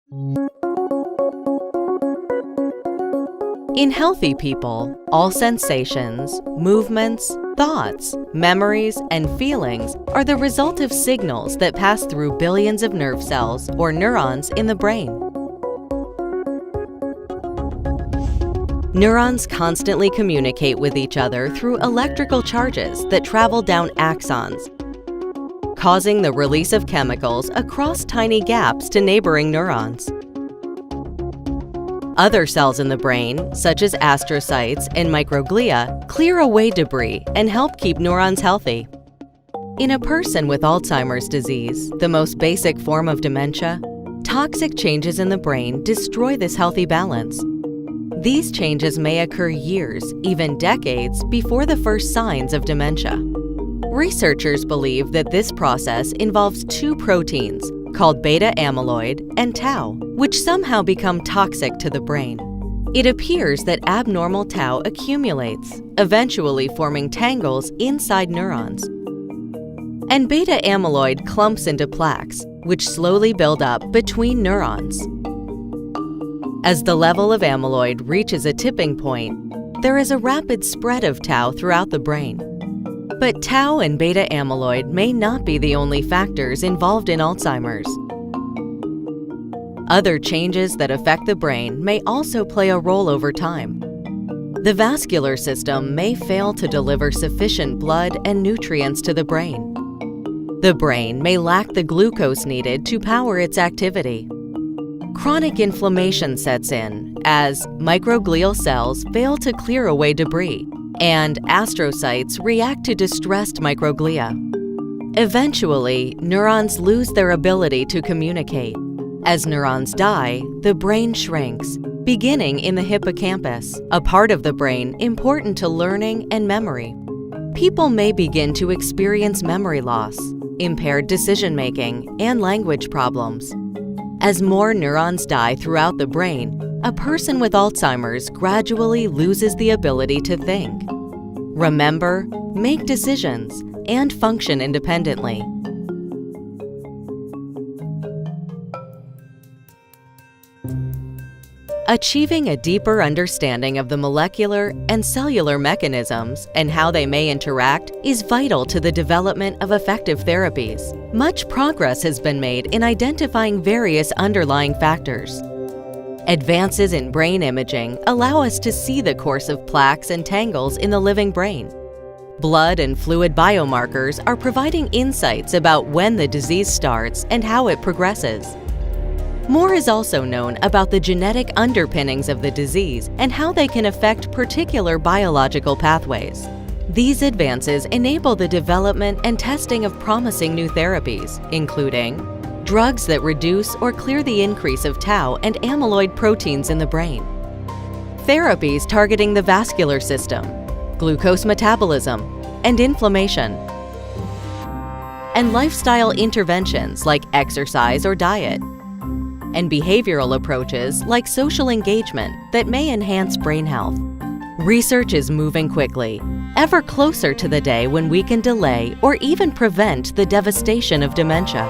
In healthy people, all sensations, movements, thoughts, memories, and feelings are the result of signals that pass through billions of nerve cells or neurons in the brain. Neurons constantly communicate with each other through electrical charges that travel down axons, causing the release of chemicals across tiny gaps to neighboring neurons. Other cells in the brain, such as astrocytes and microglia, clear away debris and help keep neurons healthy. In a person with Alzheimer's disease, the most basic form of dementia, toxic changes in the brain destroy this healthy balance. These changes may occur years, even decades, before the first signs of dementia. Researchers believe that this process involves two proteins, called beta amyloid and tau, which somehow become toxic to the brain. It appears that abnormal tau accumulates, eventually forming tangles inside neurons. And beta amyloid clumps into plaques, which slowly build up between neurons. As the level of amyloid reaches a tipping point, there is a rapid spread of tau throughout the brain. But tau and beta amyloid may not be the only factors involved in Alzheimer's. Other changes that affect the brain may also play a role over time. The vascular system may fail to deliver sufficient blood and nutrients to the brain. The brain may lack the glucose needed to power its activity. Chronic inflammation sets in as microglial cells fail to clear away debris, and astrocytes react to distressed microglia. Eventually, neurons lose their ability to communicate. As neurons die, the brain shrinks, beginning in the hippocampus, a part of the brain important to learning and memory. People may begin to experience memory loss, impaired decision-making, and language problems. As more neurons die throughout the brain, a person with Alzheimer's gradually loses the ability to think, remember, make decisions, and function independently. Achieving a deeper understanding of the molecular and cellular mechanisms and how they may interact is vital to the development of effective therapies. Much progress has been made in identifying various underlying factors. Advances in brain imaging allow us to see the course of plaques and tangles in the living brain. Blood and fluid biomarkers are providing insights about when the disease starts and how it progresses. More is also known about the genetic underpinnings of the disease and how they can affect particular biological pathways. These advances enable the development and testing of promising new therapies, including drugs that reduce or clear the increase of tau and amyloid proteins in the brain, therapies targeting the vascular system, glucose metabolism, and inflammation, and lifestyle interventions like exercise or diet, and behavioral approaches like social engagement that may enhance brain health. Research is moving quickly, ever closer to the day when we can delay or even prevent the devastation of dementia.